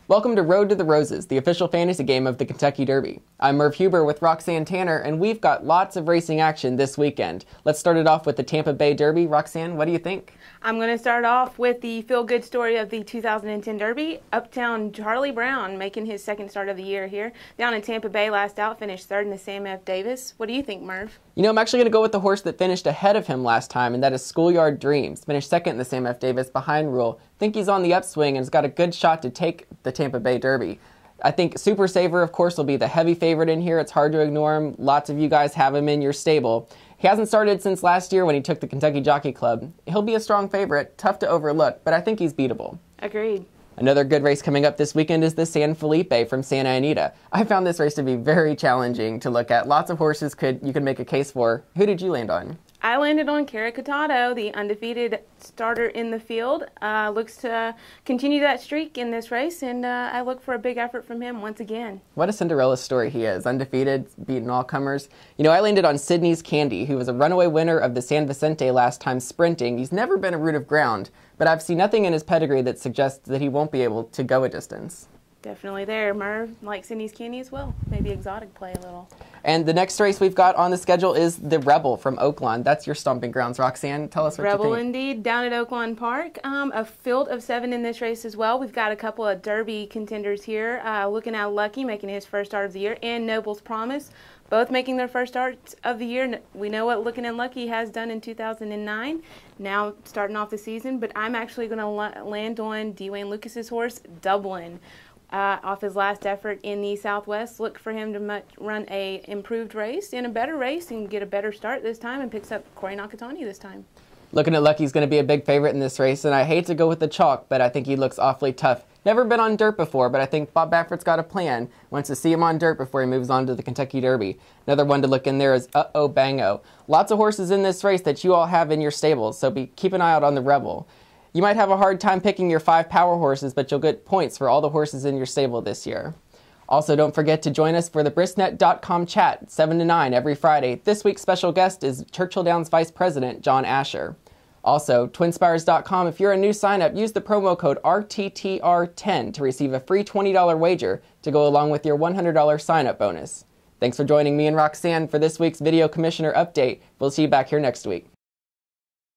Welcome to Road to the Roses, the official fantasy game of the Kentucky Derby. I'm Merv Huber with Roxanne Tanner, and we've got lots of racing action this weekend. Let's start it off with the Tampa Bay Derby. Roxanne, what do you think? I'm going to start off with the feel-good story of the 2010 Derby. Uptown Charlie Brown making his second start of the year here. Down in Tampa Bay last out, finished third in the Sam F. Davis. What do you think, Merv? You know, I'm actually going to go with the horse that finished ahead of him last time, and that is Schoolyard Dreams. Finished second in the Sam F. Davis behind Rule. Think he's on the upswing and has got a good shot to take the Tampa Bay Derby. I think Super Saver, of course, will be the heavy favorite in here. It's hard to ignore him. Lots of you guys have him in your stable. He hasn't started since last year when he took the Kentucky Jockey Club. He'll be a strong favorite, tough to overlook, but I think he's beatable. Agreed. Another good race coming up this weekend is the San Felipe from Santa Anita. I found this race to be very challenging to look at. Lots of horses you could make a case for. Who did you land on? I landed on Caracatado, the undefeated starter in the field. Looks to continue that streak in this race, and I look for a big effort from him once again. What a Cinderella story he is. Undefeated, beating all comers. You know, I landed on Sydney's Candy, who was a runaway winner of the San Vicente last time sprinting. He's never been a root of ground, but I've seen nothing in his pedigree that suggests that he won't be able to go a distance. Definitely there, Merv. Like Sydney's Candy as well. Maybe exotic play a little. And the next race we've got on the schedule is the Rebel from Oaklawn. That's your stomping grounds, Roxanne. Tell us what you think. Rebel indeed, down at Oaklawn Park. A field of 7 in this race as well. We've got a couple of Derby contenders here. Looking at Lucky making his first start of the year, and Noble's Promise, both making their first starts of the year. We know what Looking and Lucky has done in 2009. Now starting off the season, but I'm actually going to land on Dwayne Lucas's horse, Dublin. Off his last effort in the Southwest, look for him to run a improved race and a better race and get a better start this time, and picks up Corey Nakatani this time. Looking at Lucky's going to be a big favorite in this race, and I hate to go with the chalk, but I think he looks awfully tough. Never been on dirt before, but I think Bob Baffert's got a plan. Wants to see him on dirt before he moves on to the Kentucky Derby. Another one to look in there is Uh-Oh Bango. Lots of horses in this race that you all have in your stables, so keep an eye out on the Rebel. You might have a hard time picking your 5 power horses, but you'll get points for all the horses in your stable this year. Also, don't forget to join us for the Bristnet.com chat, 7 to 9 every Friday. This week's special guest is Churchill Downs Vice President John Asher. Also, TwinSpires.com, if you're a new sign-up, use the promo code RTTR10 to receive a free $20 wager to go along with your $100 sign-up bonus. Thanks for joining me and Roxanne for this week's Video Commissioner Update. We'll see you back here next week.